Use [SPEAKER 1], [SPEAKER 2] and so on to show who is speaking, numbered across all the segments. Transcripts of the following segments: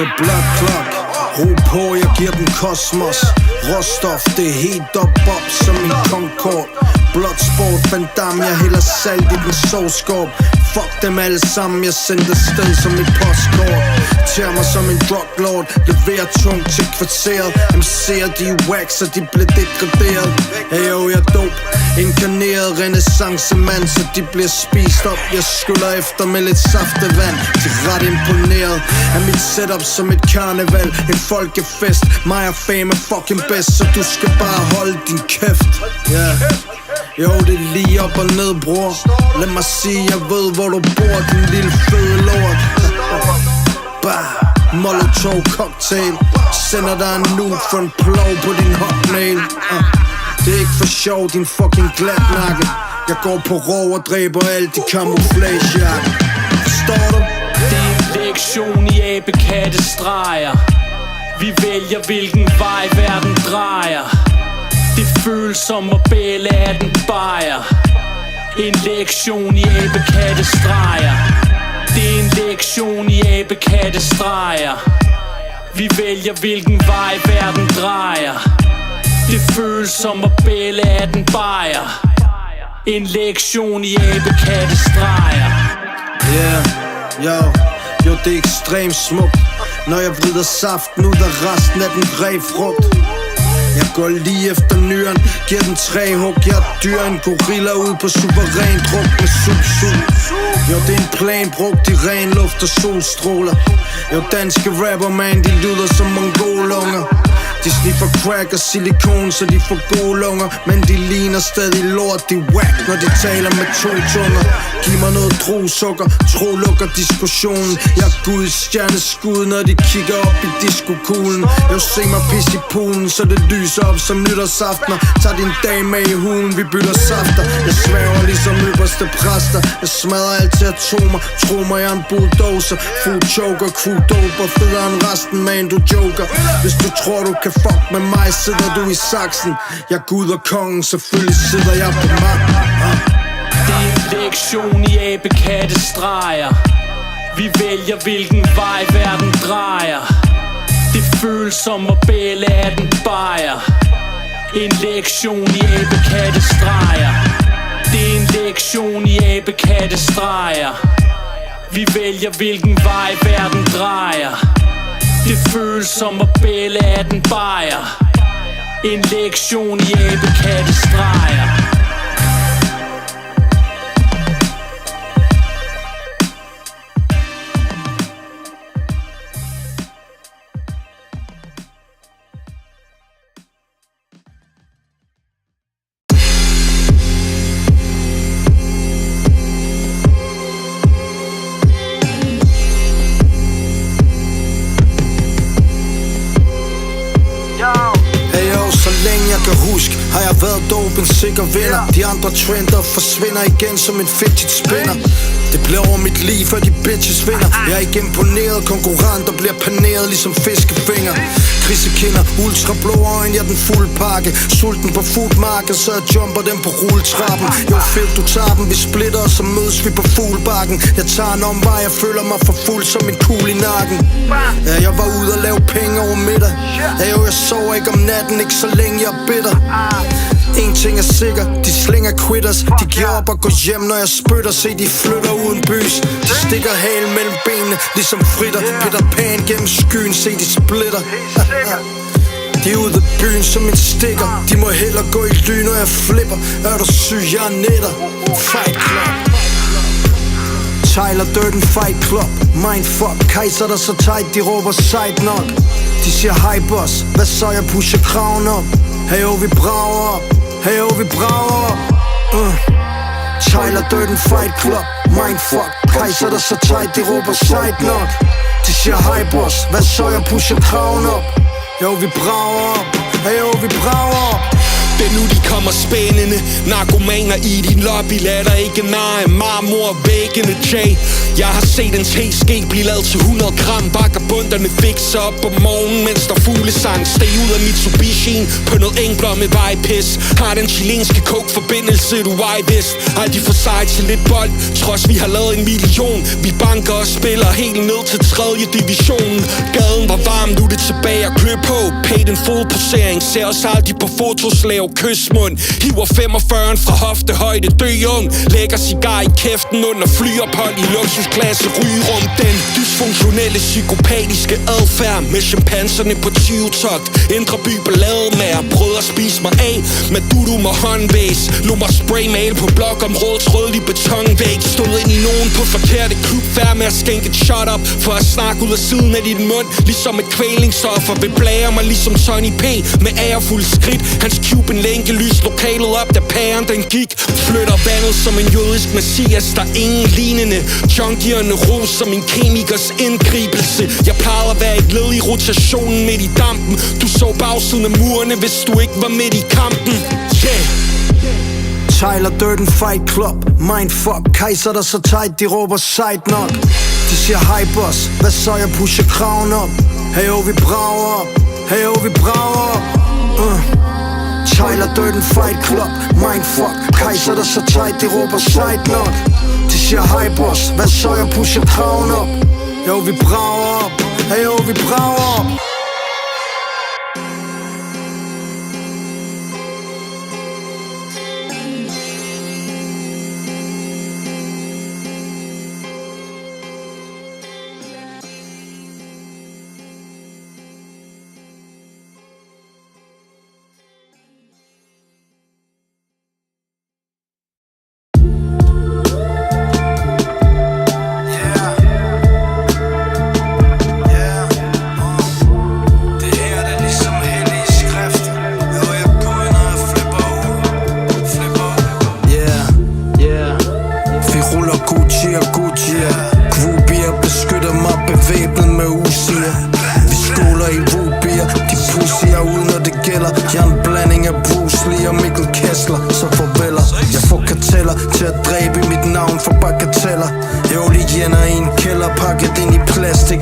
[SPEAKER 1] det er Blood Clock. Ro på, jeg giver dem kosmos. Råstof, det er helt op som en Concorde. Bloodsport, Van Damme, jeg hælder salt i den sovskorp. Fuck dem alle sammen, jeg sender sted som et postkort. Tær mig som en druglord, leverer tungt til kvarteret. MC'er, de er wax, og de bliver degraderet. Hey yo, jeg er dope, inkarneret renaissance-mand, så de bliver spist op. Jeg skyller efter med lidt saftevand. De er ret imponeret af mit setup som et karneval. En folkefest, mig og fame er fucking bedst, så du skal bare holde din kæft. Yeah. Jo, det er lige op og ned, bror. Lad mig sige, jeg ved, hvor du bor, din lille fede lort. Bah, Molotov cocktail. Sender dig en nude for en plov på din hotmail. Det er ikke for sjov, din fucking glatnakke. Jeg går på rov og dræber alt i camouflagejakke. Forstår du?
[SPEAKER 2] Det er en lektion i abekattestreger. Vi vælger hvilken vej verden drejer. Det føles som at bæle af den bajer. En lektion i abekattestreger. Det er en lektion i abekattestreger. Vi vælger hvilken vej verden drejer. Det føles som at bæle af den bajer. En lektion i abekattestreger.
[SPEAKER 1] Yeah, jo, det er ekstremt smukt. Når jeg vrider saften ud af resten af den grapefrugt. Jeg går lige efter nyren, giver den 3 hug. Jeg er dyr, en gorilla ud på suveræn druk med sup. Jo, det er en plan brugt i ren luft og solstråler. Jo, danske rapper, man, de lyder som mongolunger. De sniffer crack og silikon, så de får gode lunger. Men de ligner stadig lort, de whack, når de taler med 2 tunger. Giv mig noget drusukker, tro lukker diskussionen. Jeg er Guds stjerneskud, når de kigger op i diskokuglen. Jo, se mig pisse i poolen, så det lyser op som nytårsaftener. Tag din dag med i hulen, vi bytter safter. Jeg svæver ligesom øverste præster. Jeg smadrer alt til atomer, tro mig, jeg er en bulldozer. Food choker, crew doper, federe end resten, man, du joker. Hvis du tror, du kan fuck med mig, sidder du i saksen. Jeg er Gud og kongen, selvfølgelig sidder jeg på magten.
[SPEAKER 2] Det er en lektion i abekattestreger. Vi vælger hvilken vej verden drejer. Det føles som at bæle af den bajer. En lektion i abekattestreger. Det er en lektion i abekattestreger. Vi vælger hvilken vej verden drejer. Det føles som at bæle af den bajer. En lektion i abekattestreger.
[SPEAKER 1] Har jeg været dope, en sikker vinder. De andre trender forsvinder igen som en fidget spinner. Det bliver over mit liv, før de bitches vinder. Jeg er ikke imponeret, konkurrenter bliver paneret ligesom fiskefinger. Krisekinder, ultra blå øjne, jeg den fuld pakke. Sulten på foodmarket, så jeg jumper dem på rulletrappen. Jo fedt, du tager dem, vi splitter, og så mødes vi på fuglebakken. Jeg tager en omvej, jeg føler mig for fuld som en kugle i nakken. Ja, jeg var ude og lave penge over middag. Ja, jo, jeg sover ikke om natten, ikke så længe jeg er bitter. En ting er sikker, de slinger quitters. De giver op og går hjem, når jeg spytter. Se, de flytter uden bys. De stikker halen mellem benene, ligesom fritter. Peter Pan gennem skyen, se de splitter. De er ude af byen som en stikker. De må hellere gå i ly, når jeg flipper. Er du syg, jeg er netter. Fight Club. Tyler Durden Fight Club. Mindfuck, Kaiser der så tight, de råber sejt nok. De siger hej boss, hvad så jeg pusher kraven op. Hey jo, vi brager op. Hey jo, vi brager op. Tyler Durden Fight Club. Mindfuck, Kaiser der så tight, de råber sejt nok. De siger hej boss, hvad så jeg pusher kraven op. Jo, vi brager op. Hey jo, vi brager op.
[SPEAKER 3] Det er nu de kommer spændende. Narkomaner i din lobby, lad dig ikke narre. Marmor væggene, Jay. Jeg har set en te-ske blive lavet til 100 gram. Vagabunderne fikser op om morgenen, mens der fuglesang. Steg ud af Mitsubishi'en på noget enklere med vejpis. Har den chilenske coke-forbindelse, du vej vist. Aldrig for sej til lidt bold, trods vi har lavet 1 million. Vi banker og spiller helt ned til 3. divisionen. Gaden var varm, nu er det tilbage og klø på. Paid en fodposering, ser os aldrig på fotos, lav kysmund. Hiver 45'en fra hoftehøjde, dø ung. Lægger cigar i kæften under flyophold i luksusklasse, rygerum. Den dysfunktionelle, psykopatiske adfærd med chimpanserne på 20-togt. Indre by ballade med at prøve at spise mig af med dudum og håndvæs. Lå mig spraymale på blokområdets rødlige betonvæg. Stod ind i nogen på forkerte klub, færd med at skænke et shot up for at snakke ud af siden af din mund, ligesom et kvælningsstoffer. Vil blære mig ligesom Sonny P med ærefuld skridt. Hans Cuban lænke lys lokalet op, da pæren den gik. Flytter vandet som en jødisk messias, der er ingen lignende. Junkierne ros som en kemikers indgribelse. Jeg plejede at være et led i rotationen midt i dampen. Du så bagsiden af murene, hvis du ikke var midt i kampen. Yeah.
[SPEAKER 1] Tyler Durden Fight Club, mindfuck. Kaiser der så tight, de råber sejt nok. De siger hej boss, hvad så jeg pusher kraven op. Hey oh, vi brager op. Hey oh, vi brager op. Tyler Durden Fight Club, mindfuck. Kaiser der så tight, de råber sejt nok. De siger hej boss, hvad så jeg pusher kraven op. Hey oh, vi brager op. Hey oh, vi brager op.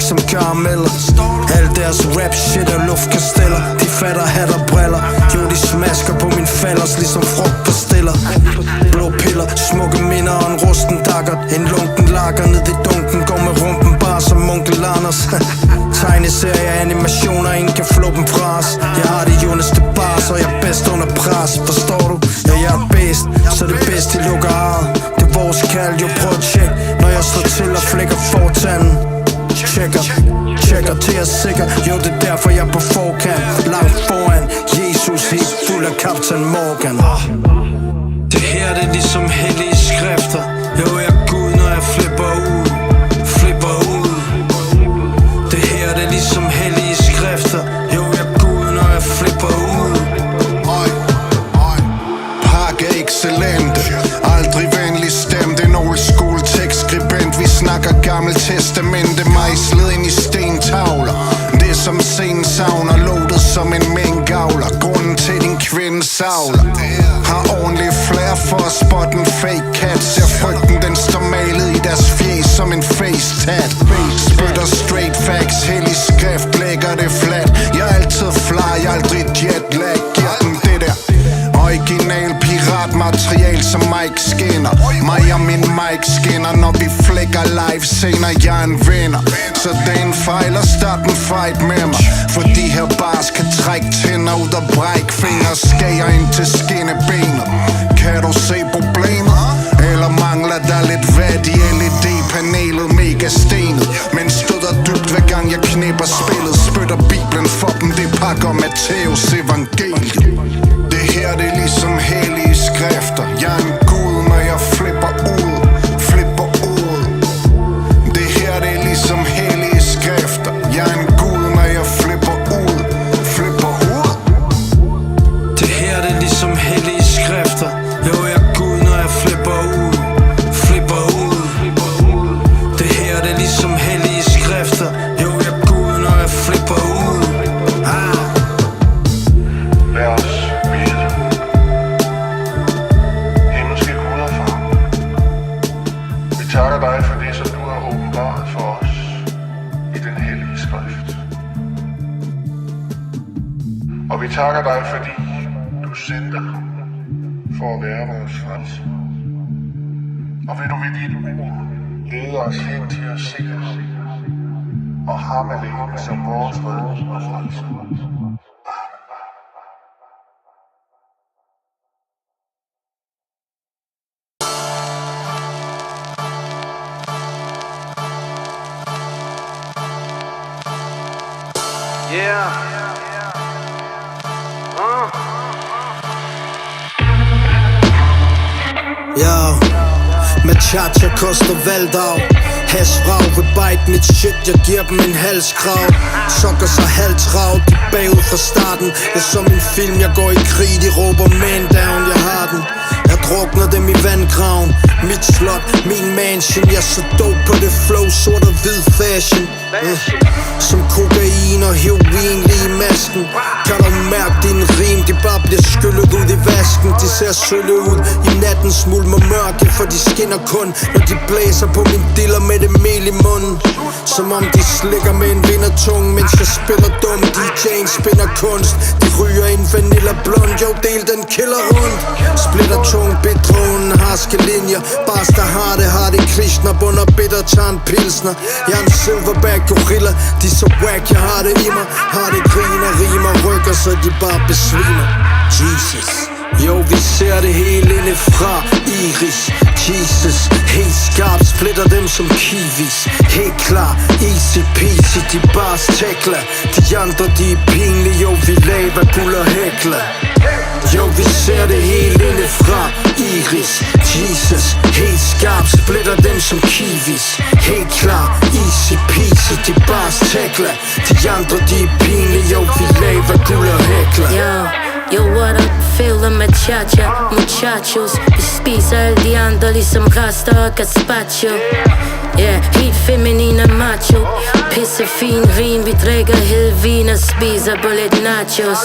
[SPEAKER 1] Som karameller. Al deres rap shit er luftkasteller. De fatter hat og briller. Jo, de smasker på min falders ligesom frugtpastiller. Blå piller, smukke minder og en rusten dakkert. En lunken lager ned i dunken. Går med rumpen bare som onkel Anders. Tegneserier, animationer, ingen kan flå dem fra os. Jeg har de jordeste bars, og jeg er bedst under pres. Forstår du? Ja, jeg er bedst, så det bedste de lukker ejet. Det er vores kald, jo prøv at tjek. Når jeg slår til og flækker fortanden. Tjekker til jeg er sikker. Jo, det er derfor jeg er på forkant. Langt foran Jesus, helt fuld af Captain Morgan. Det her det er ligesom hellige skrifter. Jo, jeg er Gud, når jeg flipper ud. Det her det er ligesom hellige skrifter. Jo, jeg er Gud, når jeg flipper ud.
[SPEAKER 4] Pakke excellente. Aldrig venlig stemt. En old school tekstskribent. Vi snakker gammel testamente. Mejslet ind i stentavler. Det som scenen savner. Loadet som en minkavler. Grunden til din kvinde savler. Har ordentlig flair for at spotte en fake cat. Ser frygten den står malet i deres fjes som en face tat. Spytter straight facts. Hellig skrift lægger det flat. Jeg er altid fly, aldrig jetlag. Giver den det der original piratmaterial som Mike Skinner. Mig og min Mike Skinner. Når vi flækker live scener. Jeg er en vinder. Så det er en fejl at starte en fight med mig. For de her bars kan trække tænder ud og brække fingre. Skærer ind til skinnebenet. Kan du se problemet? Eller mangler der lidt vat i LED-panelet? Mega stenet. Men støder dybt hver gang jeg knipper spillet. Spytter Bibelen for dem. Det pakker Matteus evangeliet. Det her det er ligesom hellige skrifter. Jeg er en Gud, når jeg flipper ud. Det her det er ligesom hellige skrifter. Jeg er en Gud, når jeg flipper ud.
[SPEAKER 1] Det her det er ligesom hellige skrifter. Jo, jeg er Gud, når jeg flipper ud. Det her det er ligesom hellige skrifter. Jo, jeg er Gud, når jeg
[SPEAKER 5] Og vi takker dig, fordi du sendte for at være vores frelse. Og vil du ved dit ord lede os hen til at se os, og ham alene som vores redning og frelse.
[SPEAKER 1] Yo, med cha-cha koster valgdag. Hashvrag vil bite mit shit, jeg giver dem en halskrav. Sokker sig halvtrav, de bagud fra starten. Det er som en film, jeg går i krig, de råber man down, jeg har den. Jeg drukner dem i vandgraven. Mit slot, min mansion. Jeg er så dope på det flow, sort og hvid fashion. Som kokain og heroin lige i masken. Kan du mærke din rim, de bare bliver skyllet ud i vasken. De ser sølle ud i nattens mulm og mørke, for de skinner kun, når de blæser på min diller med det mel i munden. Som om de slikker med en vindertung, mens jeg spiller dum. DJ'en spinner kunst, de ryger en vanilla blond. Jo, del den killer rundt. Splitter tung, bedroen, harske linjer. Bars der har det Krishna, bunder bitter, tager en pilsner. Jeg er en silverback gorilla, de er så wack, jeg har det i mig. Har det griner, rimer, rykker, så de bare besvimer. Jesus. Jo, vi ser det hele indefra. Iris, Jesus, helt skarpt, splitter dem som kiwis. Helt klar, easy peasy, de bars tækler. De andre, de er pinlige, jo, vi laver guld og hækler. Jo, vi ser det hele indefra. Iris, Jesus, helt skarpt, splitter dem som kiwis. Helt klar, easy peasy, de bars tækler. De andre, de er pinlige, jo, vi laver guld og hækler.
[SPEAKER 6] Yo, what up? Feel med cha-cha, muchachos. Vi spiser alle de andre ligesom rester og gazpacho. Yeah, helt feminine macho. Pisse fin vin, vi drikker hed vin og spiser på lidt nachos.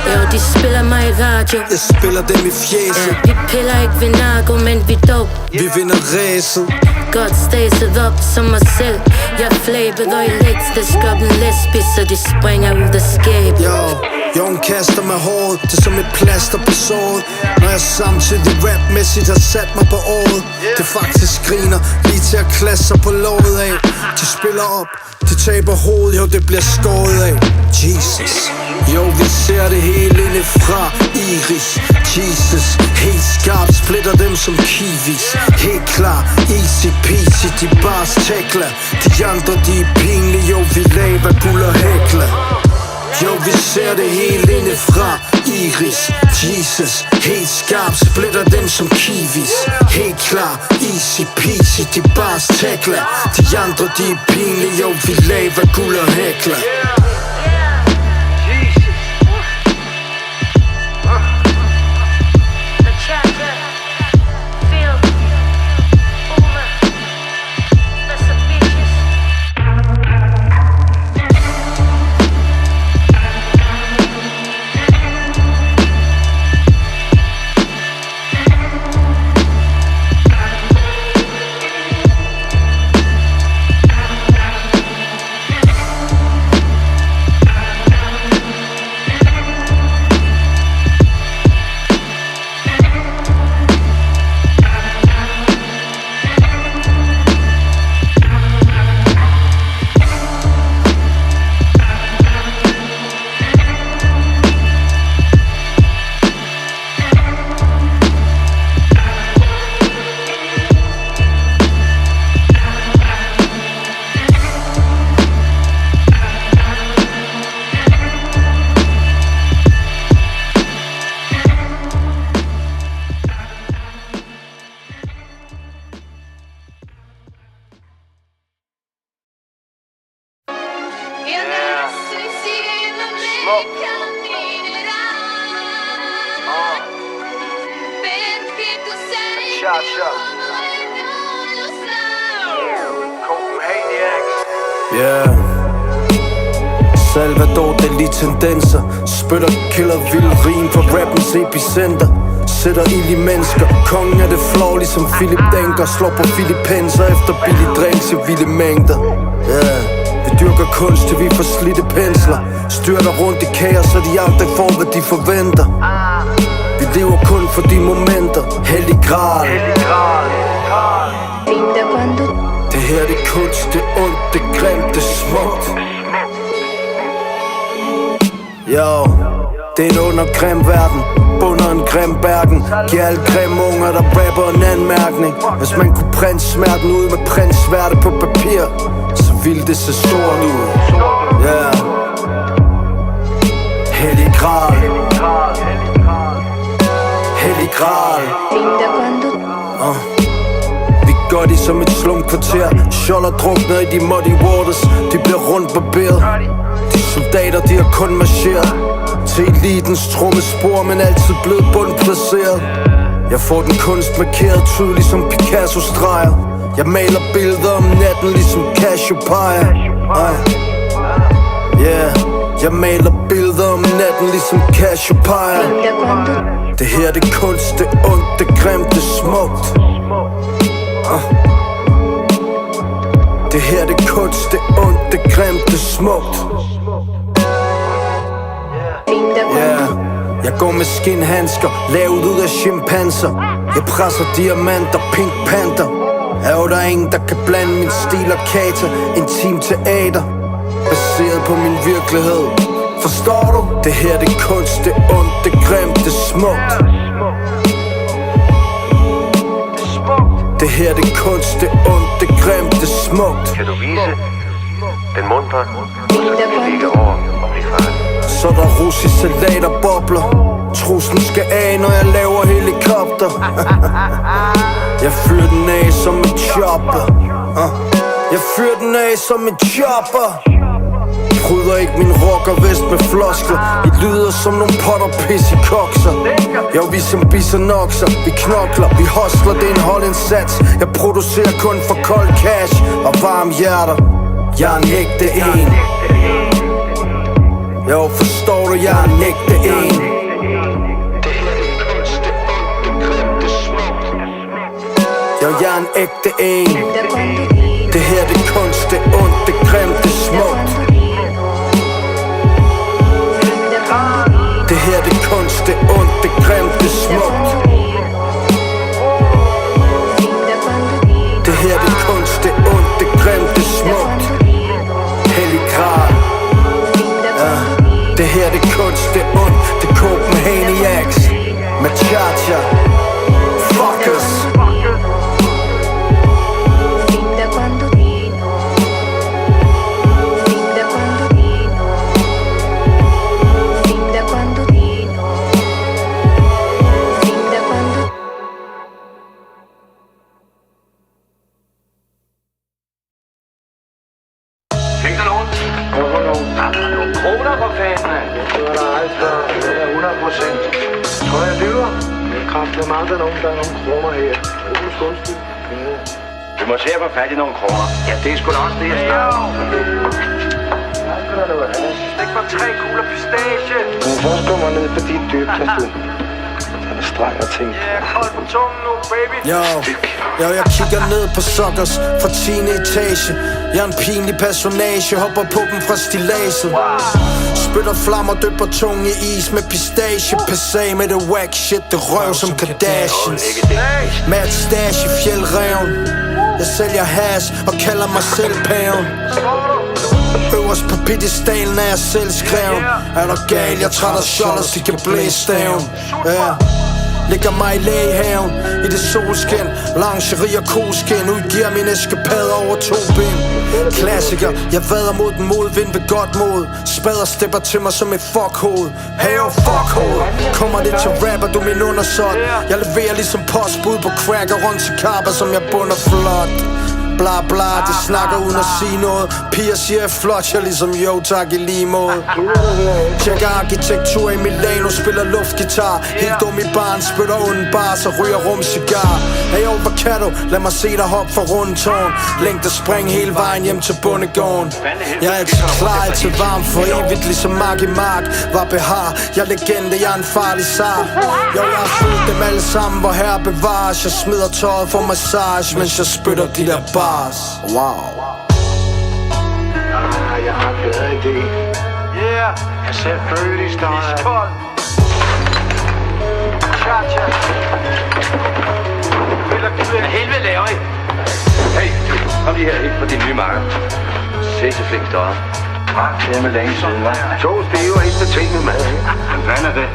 [SPEAKER 6] Jo, de spiller mig i radio.
[SPEAKER 1] Jeg spiller dem i fjeset.
[SPEAKER 6] Yeah, vi piller ikke ved narko, men vi dope.
[SPEAKER 1] Vi vinder ræset.
[SPEAKER 6] Godt stacet op som mig selv. Jeg er flabet og elektrisk op en lesbisk, så de springer ud af skab.
[SPEAKER 1] Jorden kaster med håret, det er som et plaster på såret. Når jeg samtidig rapmæssigt har sat mig på året. Det faktisk griner, lige til at klasse sig på låret af. De spiller op, de taber hovedet, jo det bliver skåret af. Jesus. Jo, vi ser det hele indefra. Iris, Jesus, helt skarpt, splitter dem som kiwis. Helt klar, easy peasy, de bars tækler. De andre, de er pinlige, jo, vi laver guld og hækler. Jo, vi ser det hele indefra. Iris, Jesus, helt skarpt, splitter dem som kiwis. Helt klar, easy peasy, de bars tækler. De andre, de er pinlige, jo, vi laver guld og hækler. Salvador Dali tendenser. Spytter killer vild rim på rappens epicenter. Sætter ild i mennesker. Kongen af det flow ligesom Philip Denker. Slår på filippenser efter billig drinks i vilde mængder. Vi Dyrker kunst til vi får slidte pensler. Styrter rundt i kaos, så de aldrig får hvad de forventer. Vi lever kun for de momenter. Hellig Gral. Det her det er kunst, det er ondt, det er grimt, det er smukt. Yo, det er en undergrim verden, bunder en grim bergen. Giver alle grimme unger, der rapper en anmærkning. Hvis man kunne printe smerten ud med printsværte på papir, så ville det se stort ud. Yeah. Hellig Gral. Hellig Gral. Vi går de som et slumkvarter. Scholler drukner i de muddy waters. De bliver rundt barberet. De soldater, de har kun marcheret til elitens trommespor, men altid blevet bundplaceret. Jeg får den kunst markeret tydeligt som Picasso streger. Jeg maler billeder om natten ligesom Cassiopeia. Yeah, jeg maler billeder om natten ligesom Cassiopeia. Det her det er kunst, det er ondt, det er grimt, det er smukt. Det her det er kunst, det er ondt, det er grimt, det er smukt. Yeah. Jeg går med skinhandsker, lavet ud af chimpanser. Jeg presser diamanter, Pink Panther. Er der ingen, der kan blande min stil og kata. Intim teater, baseret på min virkelighed. Forstår du? Det her det er kunst, det er ondt, det er grimt, det er smukt. Det her det er kunst, det er ondt, det er grimt, det er smukt.
[SPEAKER 7] Kan du vise den mundpart, så vi ligger over og blive farlig?
[SPEAKER 1] Så der russisk salat og bobler. Truslen skal af, når jeg laver helikopter. Jeg fyrer den af som en chopper. Jeg fyrer den af som en chopper. Bryder ikke min rockervest med floskler. I lyder som nogle potter pis i kokser. Jo, vi som bisonokser. Vi knokler, vi hustler, det er en holdindsats. Jeg producerer kun for kold cash og varme hjerter. Jeg er en ægte en. Jo, forstår du, jeg er en ægte en. Jo, jeg er en ægte en. Det her det er kunst, det er ondt, det er grimt, det er smukt. Det her det er kunst, det er ondt, det er grimt, det er smukt. Det her det er kunst, det er ondt, det er grimt, det er smukt. Hellig Gral. Det her det er kunst, det er ondt, det er Copenhagen med cha-cha. Fuckers.
[SPEAKER 7] Fik der nogen? Nogle kroner for fanden.
[SPEAKER 5] Det var der aldrig. Det er 100%. Tror jeg lyver? Det er kraftigt meget, der er nogle kroner her. Det er skunstigt.
[SPEAKER 7] Vi må se at få fat i nogle kroner. Ja, det er sgu da også det, jeg snakker om.
[SPEAKER 5] Ja, skal der noget have.
[SPEAKER 7] Stik mig 3 kugler pistage.
[SPEAKER 5] Men først kommer ned på dit dybtastu. Den er streng og ting.
[SPEAKER 7] Ja, kold på tungen nu, baby.
[SPEAKER 1] Jo, jeg kigger ned på suckers fra 10. etage. Jeg er en pinlig personage, hopper på dem fra stillaset. Spytter flammer, døber tunge i is med pistache. Passag med det whack shit, det røv som Kardashians. Med et stash i fjeldreven. Jeg sælger hash og kalder mig selv paven. Øverst på piedestalen er jeg selv skreven. Er der gal, jeg trætter shotters, de kan blæse staven. Ja. Ligger mig i lægehaven i det solskin. Lingerie og koskin. Udgiver min eskapade over 2 ben. Klassiker, jeg vader mod den modvind ved godt mod. Spader stepper til mig som et fuckhoved. Hey oh fuckhoved. Kommer det til rapper, du min undersåt. Jeg leverer ligesom postbud på crack og rundt til karper, som jeg bunder flot. Bla bla, de snakker uden at sige noget. Piger siger jeg flot, jeg ligesom jo tak i lige måde. Tjekker arkitektur i Milano, spiller luftgitar. Helt dum i barn, spytter uden bar, så ryger rumcigar. Hey yo, hvad kan du? Lad mig se dig hoppe fra rundtårn. Længde spring hele vejen hjem til bondegården. Jeg er altid klar, altid varm for evigt, ligesom Mark i Mark. Var behar, jeg er legende, jeg er en farlig zar. Jo, jeg har fulgt dem alle sammen, hvor her bevares. Jeg smider tøjet for massage, mens jeg spytter de der bars. Wow.
[SPEAKER 5] Jeg har en bedre idé. Yeah. Jeg ser født i stedet. Iskold. Cha-cha. Hvad helvede laver I?
[SPEAKER 7] Hey, kom lige her helt på din nye marker. Sætte flink støjer. Det er med længe siden, hva'?
[SPEAKER 5] To stiver ind til ting med mad. Hvad fanden er det?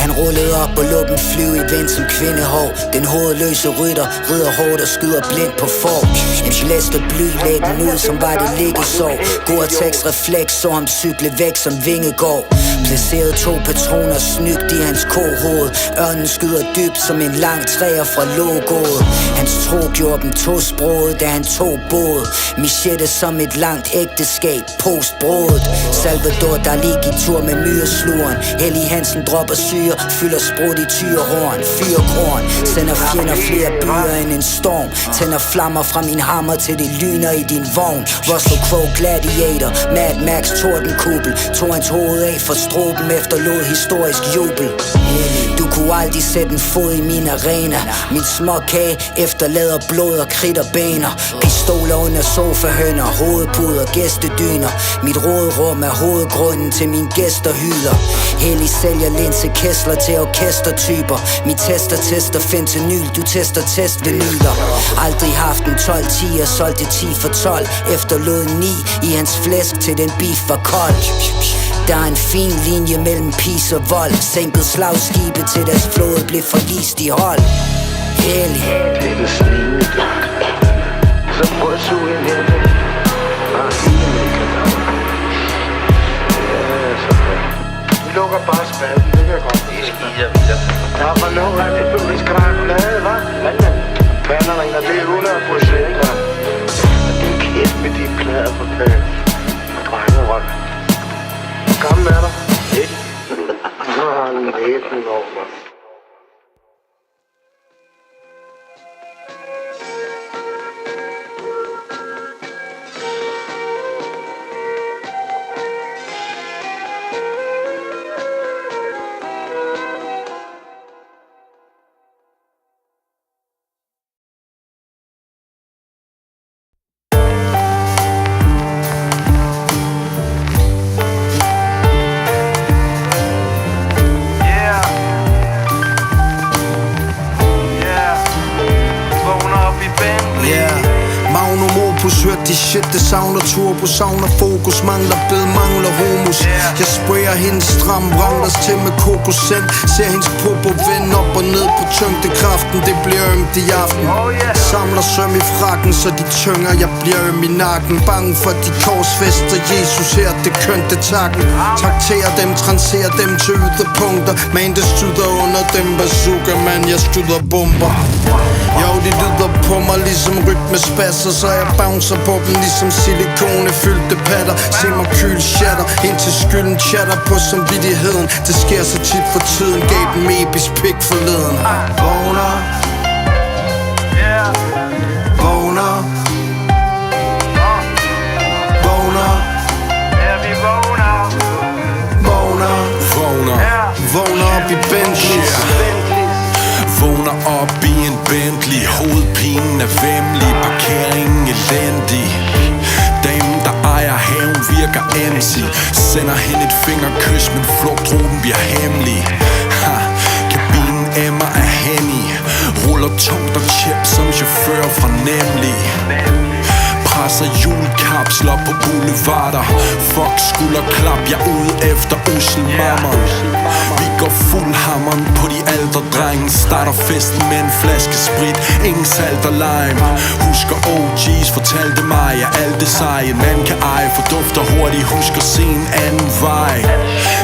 [SPEAKER 8] Han rullede op og lå den flyve i vind som kvindehår. Den hovedløse rytter rider hårdt og skyder blindt på fork. En gelest og bly lagde den ud som var det liggesår. Gore-Tex refleks så ham cykle væk som Vingegård. Placerede 2 patroner snygt i hans kohoved. Ørnen skyder dybt som en lang træer fra logoet. Hans tro gjorde dem tosproget, da han tog båd. Michette som et langt ægteskab, postbrudet. Salvador Dali gik tur med myresluren. Helly Hansen dropper syre, fylder sprut i tyrehorn. Fyrkorn, sender fjender flere byer end en storm. Tænder flammer fra min hammer til det lyner i din vogn. Russell Crowe Gladiator, Mad Max Tordenkuppel. Tog hans hoved af for stroben, efterlod historisk jubel. Du kunne aldrig sætte en fod i min arena. Min småkage efterlader blod og kridt og baner. Pistoler under sofahønner, hovedpuder, gæstedyner. Mit råderum er hovedgrunden til min gæsterhyler. Hellig sælger Linse Kessler til orkestertyper. Mit tester fentanyl, du tester testvinyler. Aldrig haft en 12-10 og solgte 10 for 12. Efterlod 9 i hans flæsk til den beef var kold. Der er en fin linje mellem peace og vold. Sænket slagskibe til deres flåde blev forlist i hold. Hellig.
[SPEAKER 5] Det er det snigende, du. Så prøv at suge ind her. Bare hele mælken. Ja, så vi lukker bare spalten, det kan jeg godt.
[SPEAKER 7] Det skider videre.
[SPEAKER 5] Ja, for nu er det blevet skrabelade, hva'? Manden, panderne, det er 100%, ikke? Og din kæft med de plader for plader. Drengerøg. Hvor gammel er der? 19. Nu har han 19 år, hva'?
[SPEAKER 1] Hørt de shit, det savner turbo, savner fokus, mangler bed, mangler humus. Jeg sprayer hendes stram, vrangles til med kokoscent. Ser hendes popo vende op og ned på tyngdekraften, det bliver ømt i aften. Samler søm i frakken, så de tynger, jeg bliver øm i nakken. Bange for de korsfester, Jesus her, det kønte takken. Trakterer dem, transerer dem til yderpunkter. Men det styder under dem, bazooka, man, jeg styder bomber. Jo, de lyder på mig ligesom rytmespasser, så jeg bouncer på dem ligesom silikonefyldte patter. Se mig kyl shatter, indtil skylden chatter på samvittigheden. Det sker så tit for tiden, gav dem episk pik forleden. Vågner, vågner, vågner, vågner, vågner op i Bentley.
[SPEAKER 3] Vågner op i en Bentley. Hovedpinen er væmmelig, parkeringen elendig. Damen der ejer haven virker empty. Sender hende et fingerkys, men flugtruten bliver hemmelig. Kabinen emmer af Henny. Ruller tungt og chip som chauffør fra Nemlig. Presser julekapsler på boulevarder. Fuck skulderklap, jeg er ude efter usselmammer. Vi går fuld hammeren på de ældre drenge. Starter festen med en flaske sprit, ingen salt og lime. Husker OG's fortalte mig, at alt det seje man kan eje. Fordufter hurtigt, husk at se en anden vej.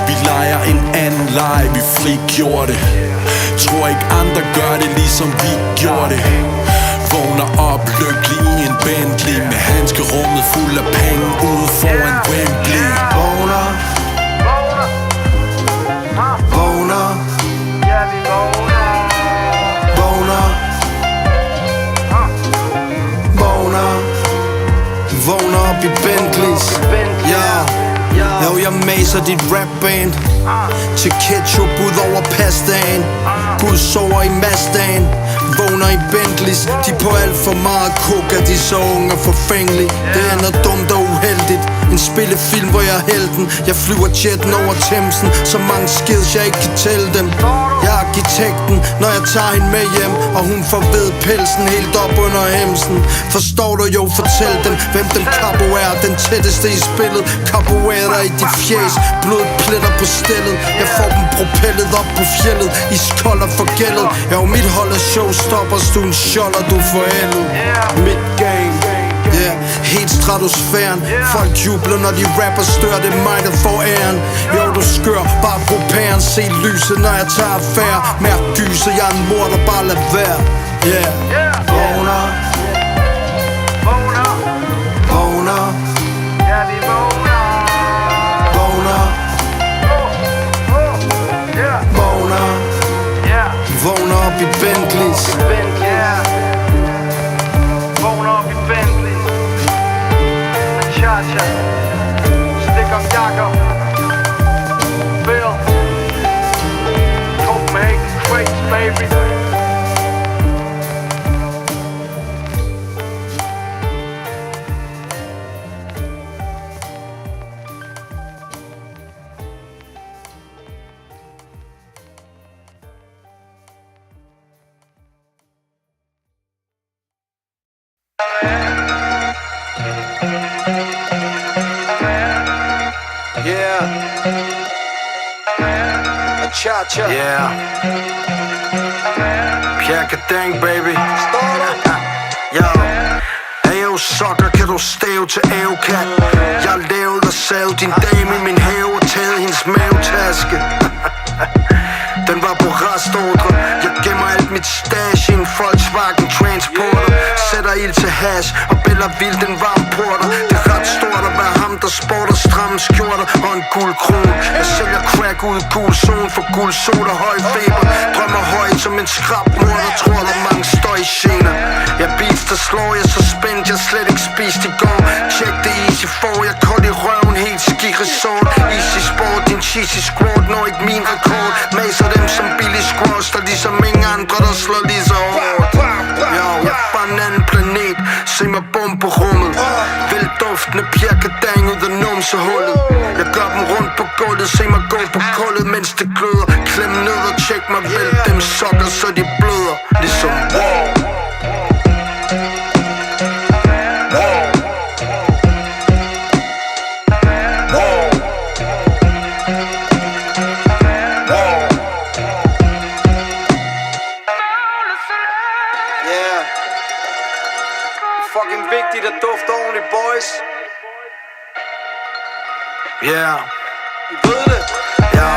[SPEAKER 3] Vi leger en anden leg, vi frigjorde det. Tror ikke andre gør det ligesom vi gjorde det. Vågner op lykkelig i en Bentley med handskerummet fuld af penge ude foran Wembley.
[SPEAKER 1] Vågner, vågner, vågner, vågner, vågner op i Bentleys. Jo, jeg maser dit rapband til ketchup ud over pastaen. Gud sover i Mazdaen. Vågner i Bentleys, de på alt for meget coke, er de så unge og forfængelige. Det ender dumt og uheldigt. En spillefilm, hvor jeg er helten. Jeg flyver jetten over Themsen, så mange skids, jeg ikke kan tælle dem. Jeg er arkitekten, når jeg tager hende med hjem, og hun får ved pelsen helt op under hemsen. Forstår du jo, fortæl dem, hvem den Capo er. Den tætteste i spillet, Capoeira i de fjæs. Blodet pletter på stillet. Jeg får dem propellet op på fjellet. Iskold og forgældet. Jeg er jo mit hold af showstoppers. Du en skjold, og du er forældet. Mit game, yeah, helt stratosfæren. Folk jubler, når de rapper stør. Det er mig, der får æren. Jo, du skør, bare brug pæren. Se lyset, når jeg tager affære. Mærk gyser, jeg er en mor, der bare lader være. Yeah, vågner. Vågner. Vågner. Ja, vi vågner. Vågner. Vågner. Vågner op i Bentleys.
[SPEAKER 9] Vågner op i Bentleys. Cha-cha. Stik op jakker. Bill. Copenhagen Crates, baby.
[SPEAKER 1] Cha-cha. Yeah. Pjerkadang, baby. Yo. Ayo, sokker, kan du stave til AOCAT? Jeg har lavet og savet din dame i min have og taget hendes mavetaske. Den var på restordre. Jeg gemmer alt mit stash i en Volkswagen Transporter. Sætter ild til hash og biller vildt en varm porter. Det er ret stort at være ham, der sporter stramme skjorter og en guld krone. Jeg sælger crack ud i gul zone for guld soda, høj feber. Drømmer højt som en skrabmor, der tror der mange støjgener. Jeg beats der slår jeg så spændt, jeg slet ikke spist i går. Check det easy for, jeg kold i røven, helt skiresort. Easy sport, din cheesy squad når ikke min rekord. Maser dem som billig squash, der ligesom ingen andre, der slår lige så hårdt. Jo, jeg er fra en anden planet, se mig bum på rummet. Væld duftende pjerkadang ud af numsehullet. Jeg gør dem rundt på gulvet, se mig gå på kullet, mens det gløder. Klem ned og tjek mig, væld dem sokker, så de bløder. Ligesom wow. Vigtigt at dufte ordentligt, boys. Yeah. I ved det. Ja,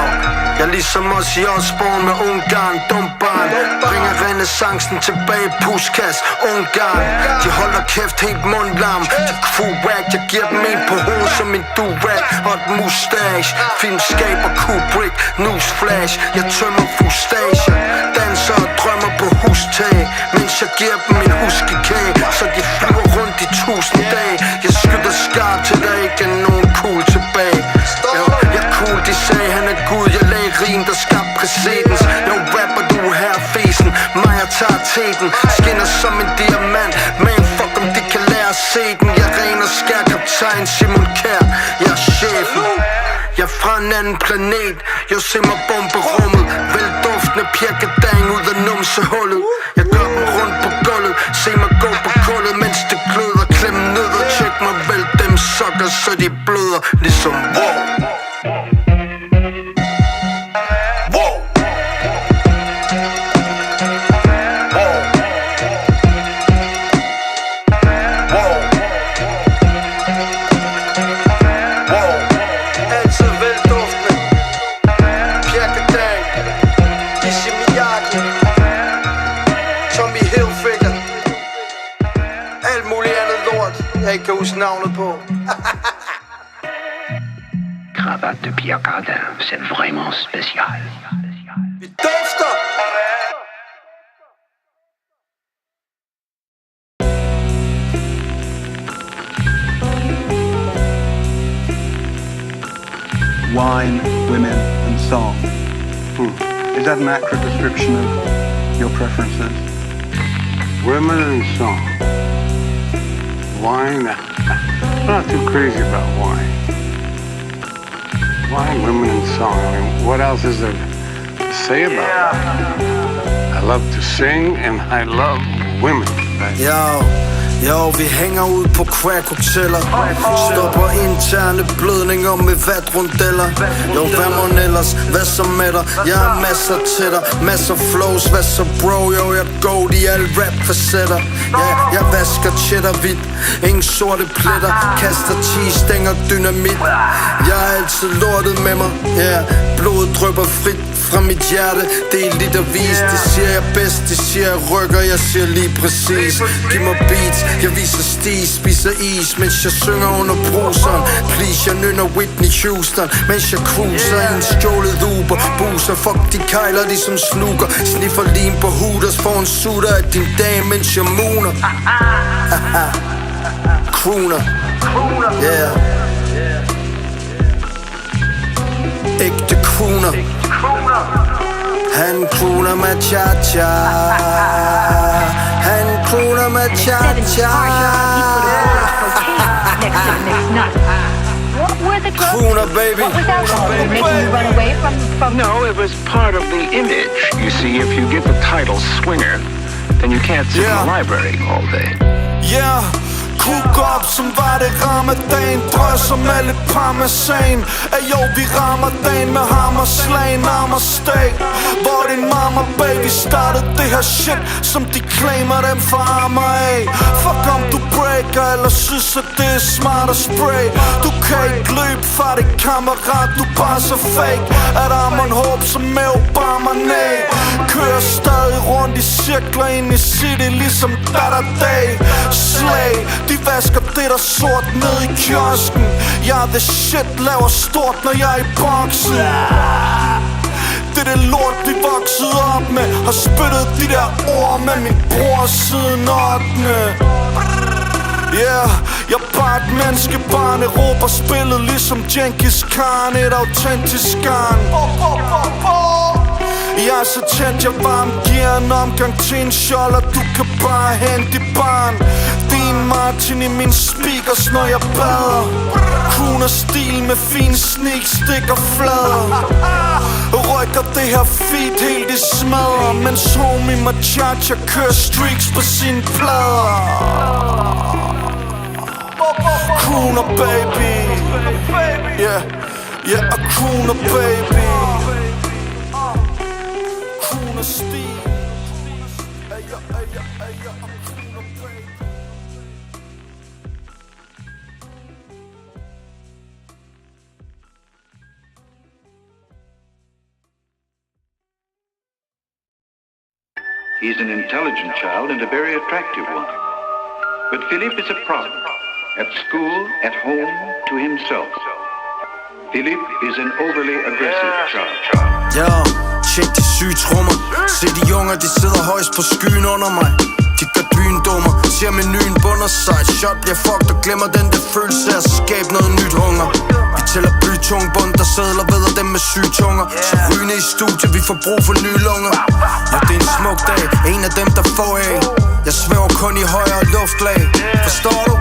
[SPEAKER 1] jeg er ligesom os i Osborn med Ungarn, dumbarn. Bringer renaissancen tilbage, puskas, Ungarn. De holder kæft helt mundlam. De crew-whack, jeg giver dem en på hovedet som en durag og et mustache. Filmskaber Kubrick, newsflash. Jeg tømmer fustager, danser og drømmer på hustag, mens jeg giver dem en huskekage, så de flyver rundt i 1000 dage. Jeg skyder skarpt til der ikke er nogen cool tilbage. Jeg er cool, de sagde han er Gud. Jeg lagde rim, der skabte præcedens. Jeg rapper, du er her fesen. Mig jeg tager teten, skinner som en diamant. Man, fuck om de kan lære at se den. Jeg ren og skær kaptajn Simon Kjær. Jeg er chefen. Jeg er fra en anden planet. Jeg ser mig bombe rummet. Vel duftende pjerkadang ud af numsehullet. Jeg gør dem rundt på gulvet. Se mig gå på kullet, mens det gløder. Klem ned og tjek mig, vel dem sokker, så de bløder. Ligesom wow. Jeg ikke kan huske navnet på.
[SPEAKER 10] Cravate de Pierre Cardin, c'est vraiment spécial.
[SPEAKER 1] Vi dufter!
[SPEAKER 11] Wine, women, and song. Is that an accurate description of your preferences?
[SPEAKER 5] Women in song. Wine. I'm not too crazy about wine. Wine, women in song. I mean, what else is there to say about that? I love to sing and I love women.
[SPEAKER 1] Jo, vi hænger ud på crack-hoteller. Stopper interne blødninger med vatrundeller. Jo, hvad må ellers? Hvad så med dig? Jeg har masser til dig, masser flows. Hvad så bro? Jo, jeg går i alle rap-facetter. Ja, jeg vasker cheddar hvidt, ingen sorte pletter. Kaster cheese-stænger dynamit. Jeg har altid lortet med mig. Ja, blodet drypper frit fra mit hjerte. Det er litervis, det siger jeg bedst. Det siger jeg rykker, jeg siger lige præcis. Giv mig beats, jeg viser stis, spiser is, mens jeg synger under bruseren. Please, jeg nynner Whitney Houston, mens jeg cruiser i en stjålet Uber. Buser, fuck de kejler, de som sluger. Sniffer lim på hooters, får en sutter af din dame, mens jeg mooner. Crooner, yeah. Ægte crooner. Han crooner med cha-cha. Han crooner med cha-cha. Crooner, baby.
[SPEAKER 10] No, it was part of the image. You see, if you get the title swinger, then you can't sit in the library all day.
[SPEAKER 1] Yeah. Cook op, som var det ramadan. Drøs om alle parmesan. Jo, vi rammer dagen med hammerslag, namaste. Hvor din mama, baby, startede det her shit, som de claimer dem for armer af. Fuck om du breaker, eller synes at det er smart at spray. Du kan ikke løbe fra det, kammerat, du bare så fake. At armeren håb som med Obama, nej. Kører stadig rundt i cirkler ind i city, ligesom Dada Day. Slag, de vasker det der sort ned i kiosken. Jeg er the shit, laver stort, når jeg er i boksen. Det er det lort, vi voksede op med. Har spyttet de der ord med min bror siden 8. Yeah, jeg er bare et menneskebarn. Europa spillet ligesom Genghis Khan. Et autentisk garn. Jeg er så tændt, jeg varm giver en omgang til en skjold. Og du kan bare hente dit barn. Din Martin i min speakers, når jeg bader. Crooner stil med fin sneak, stikker flader. Rykker det her feed helt i smadrer. Mens homie Machacha kører streaks på sine plader. Crooner baby. Yeah, yeah, a crooner baby. Crooner stil.
[SPEAKER 12] He's an intelligent child and a very attractive one. But Philippe is a problem. At school, at home, to himself. Philippe is an overly aggressive child.
[SPEAKER 1] Ja, tjek de syge trommer. Se de unger, de sidder højst på skyen under mig. De gør byen dummer, ser menuen bunder sig. Shot bliver fucked og glemmer den der følelse af at skabe noget nyt hunger. Vi tæller blytung bund, der sædler ved dem med syge tunger. Så rygende i studiet, vi får brug for nye lunger. Ja, det er en smuk dag, en af dem der får af. Jeg svæver kun i højere luftlag. Forstår du?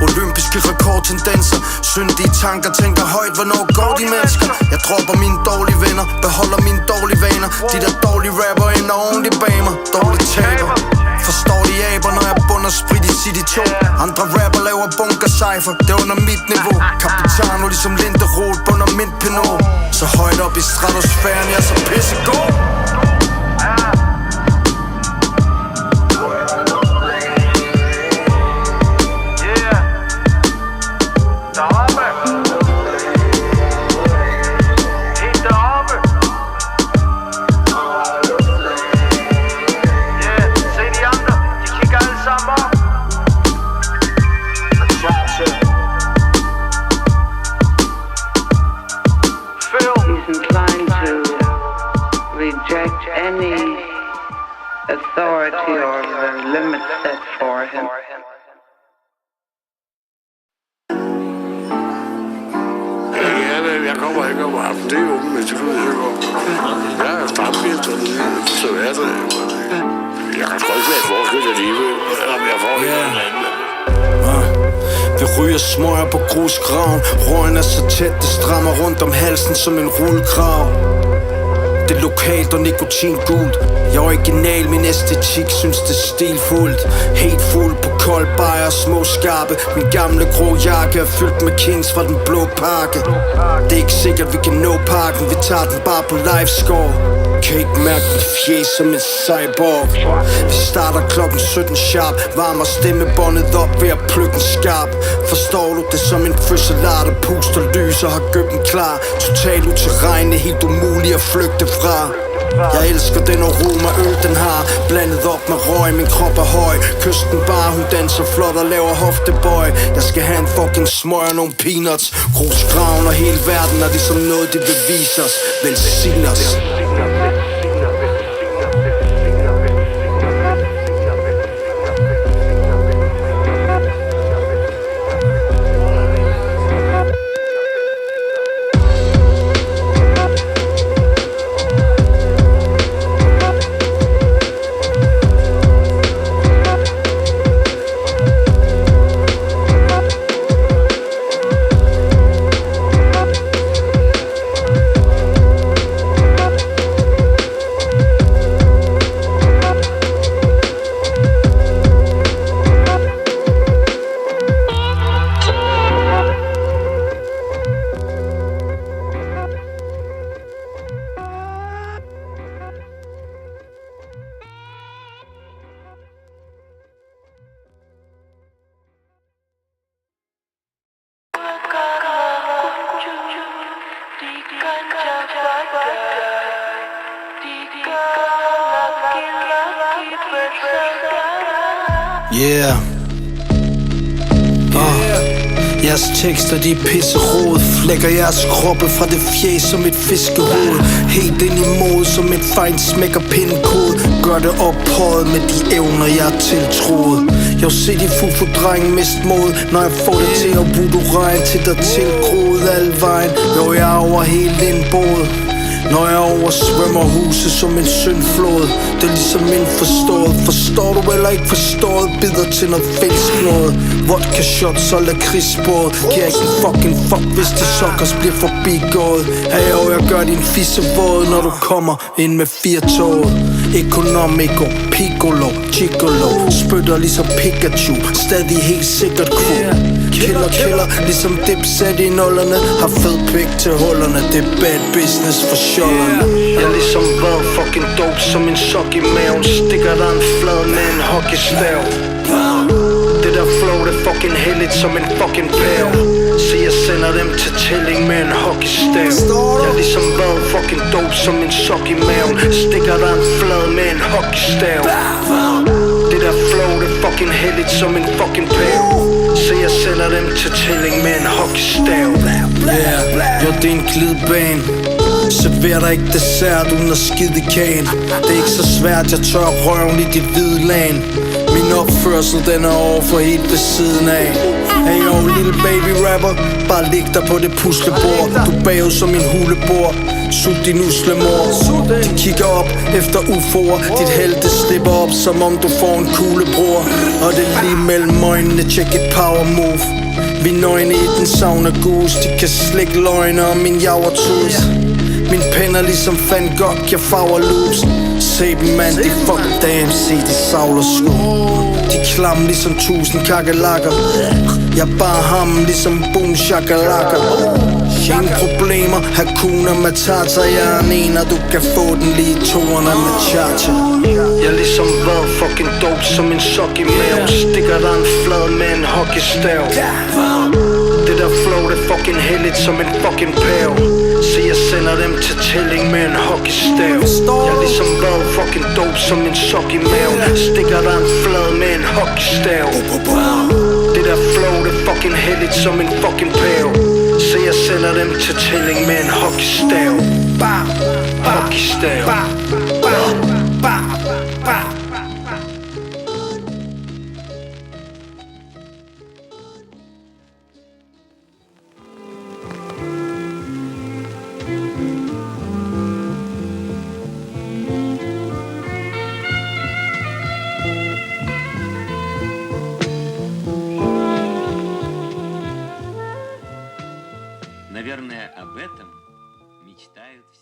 [SPEAKER 1] Olympiske rekordtendenser. Syndige tanker, tænker højt, hvornår går de mennesker? Jeg dropper mine dårlige venner, beholder mine dårlige vaner. De der dårlige rapper ender ordentligt bag mig. Dårlige taber. Forstår de aber, når jeg bunder sprit i City 2. Andre rapper laver bunker-cypher, det er under mit niveau. Capitano ligesom Linderoth, bunder mint Pinot. Så højt op i stratosfæren, jeg er så pissegod.
[SPEAKER 13] Authority or the limits set for him.
[SPEAKER 5] Jeg kommer ikke om aftenen, det er jo men det ved jeg godt. Jeg er fremmest, så er det.
[SPEAKER 14] tror ikke, at jeg får det alligevel, om jeg får det andet.
[SPEAKER 1] Vi ryger smøger på grusgraven. Røgen er så tæt, det strammer rundt om halsen som en rullekrav. Det er lokalt og nikotingult. Jeg er original, min æstetik synes det er stilfuldt. Helt fuld på kold bajer, små skarpe. Min gamle grå jakke er fyldt med kings fra den blå pakke. Det er ikke sikkert vi kan nå parken, vi tager den bare på livescore. Kan ikke mærke mit fjes som en cyborg. Vi starter klokken 17 sharp. Varmer stemmebåndet op ved at plukke en skarp. Forstår du det som en frøsalat, der puster lys og har gøbben klar. Totalt utilregnelig, helt umulig at flygte fra. Jeg elsker den aroma øl den har. Blandet op med røg, min krop er høj. Kysten bare, hun danser flot og laver hoftebøj. Jeg skal have en fucking smøg og nogle peanuts. Grusgraven og hele verden er ligesom noget de vil vise os. Velsign os. Yeah. Jeres tekster de er pisserod. Flækker jeres kroppe fra det fjes som et fiskehoved. Helt ind i mod som et fejnt smækker pindkode. Gør det ophøjet med de evner jeg er tiltroet. Jeg ser de fufu-drenge mist mod, når jeg får det til at voodoo-regn til der tilgroet al vejen. Jo, jeg er over helt indboet. Når jeg oversvømmer huset som en syndflod. Det er ligesom indforstået. Forstår du eller ikke forstået? Bider til noget fælsk noget. Vodka shots og lakridsbåd. Giver ikke en fucking fuck hvis de suckers bliver forbigået. Hey jo, jeg gør din fissevåd når du kommer ind med 4-toget. Economico, piccolo, gigolo. Spytter ligesom Pikachu, stadig helt sikkert cool. Killer, ligesom Dipset i nullerne. Har fed pik til hullerne, det er bad business for sjollerne. Jeg er ligesom hvad fucking dope som en sok i maven. Stikker der en flad med en hockeystav. Det der flow, det er fucking heldigt som en fucking pæv. Så jeg sender dem til tælling med en hockeystav. Jeg er ligesom hvad fucking dope som en sok i maven. Stikker der en flad med en hockeystav. Det der flow, det er fucking heldigt som en fucking pæv. Så jeg sender dem til tælling med en hockeystav. Yeah, jo det er en glidebane. Server dig ikke dessert uden at skide i kagen. Det er ikke så svært, jeg tør røven i dit hvide lag. Min opførsel den er over for helt ved siden af. Hey yo, lille baby rapper, bare lig dig på det puslebord. Du bagud som en hulebord. Sult din uslemor. De kigger op efter UFO'er. Dit helte slipper op som om du får en kuglebror. Og det er lige mellem øjnene, check et power move. Vi nøgne i den sauna goose. De kan slikke løgne om min javertus. Min pen er ligesom Van Gogh, jeg farver loops. Se dem mand, de fuck damn, se de savler sku. De klam ligesom 1000 kakelakker. Jeg bare ham ligesom boom shakalaka. Ingen problemer, Hakuna Matata. Jeg er en og du kan få den lige i toerne med cha-cha. Jeg er ligesom hvad fucking dope som en sok i maven. Stikker der en flad med en hockeystav. Det der flow, det er fucking heldigt som en fucking pæv. Så jeg sender dem til tælling med en hockeystav. Jeg er ligesom hvad fucking dope som en sok i maven. Stikker der en flad med en hockeystav. Det der flow, det er fucking heldigt som en fucking pæv. Så jeg sender dem til tælling med en hockeystav. Hockeystav.
[SPEAKER 15] Наверное, об этом мечтают все.